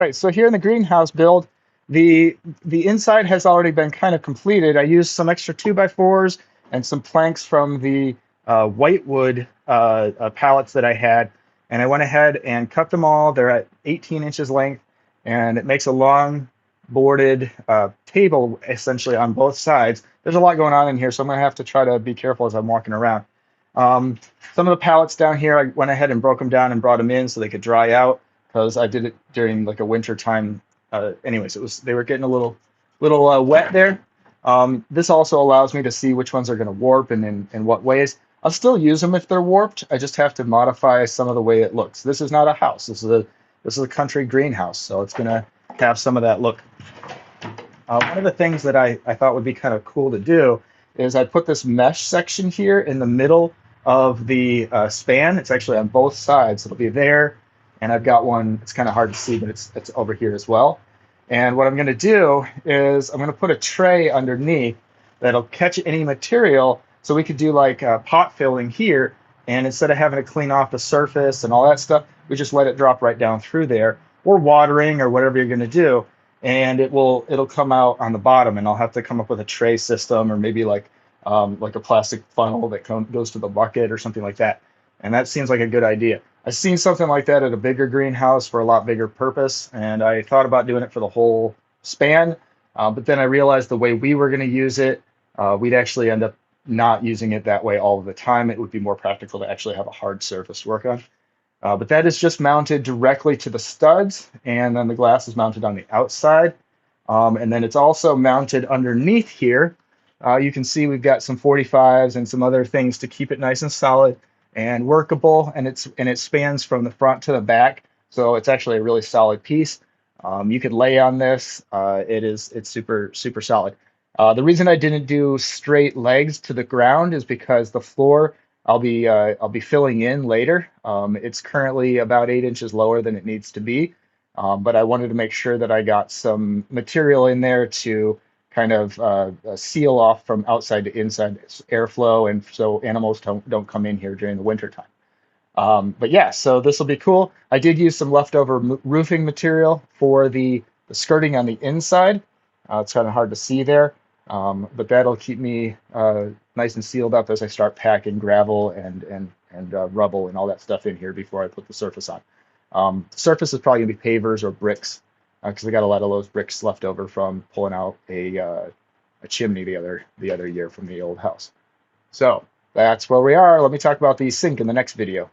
Right, so here in the greenhouse build, the inside has already been kind of completed. I used some extra 2x4s and some planks from the whitewood pallets that I had, and I went ahead and cut them all. They're at 18 inches length, and it makes a long boarded table essentially on both sides. There's a lot going on in here, so I'm gonna have to try to be careful as I'm walking around. Um, some of the pallets down here, I went ahead and broke them down and brought them in so they could dry out because I did it during like a winter time. Anyways, it was they were getting a little wet there. This also allows me to see which ones are going to warp and in what ways. I'll still use them if they're warped. I just have to modify some of the way it looks. This is not a house. This is a country greenhouse, so it's going to have some of that look. One of the things that I thought would be kind of cool to do is I put this mesh section here in the middle of the span. It's actually on both sides. It'll be there, and I've got one. It's kind of hard to see, but it's over here as well. And what I'm going to do is I'm going to put a tray underneath that'll catch any material, so we could do like pot filling here. And instead of having to clean off the surface and all that stuff, we just let it drop right down through there, or watering, or whatever you're going to do, and it'll come out on the bottom, and I'll have to come up with a tray system or maybe like a plastic funnel that goes to the bucket or something like that. And that seems like a good idea. I've seen something like that at a bigger greenhouse for a lot bigger purpose, and I thought about doing it for the whole span, but then I realized the way we were going to use it, we'd actually end up not using it that way all of the time. It would be more practical to actually have a hard surface to work on. But that is just mounted directly to the studs, and then the glass is mounted on the outside. And then it's also mounted underneath here. You can see we've got some 45s and some other things to keep it nice and solid and workable, and it spans from the front to the back, so it's actually a really solid piece. You could lay on this. It's super solid. The reason I didn't do straight legs to the ground is because the floor I'll be filling in later. It's currently about 8 inches lower than it needs to be, but I wanted to make sure that I got some material in there to kind of seal off from outside to inside airflow, and so animals don't come in here during the winter time. But yeah, so this will be cool. I did use some leftover roofing material for the skirting on the inside. It's kind of hard to see there, but that'll keep me nice and sealed up as I start packing gravel and rubble and all that stuff in here before I put the surface on. The surface is probably gonna be pavers or bricks because I got a lot of those bricks left over from pulling out a chimney the other year from the old house. So that's where we are. Let me talk about the sink in the next video.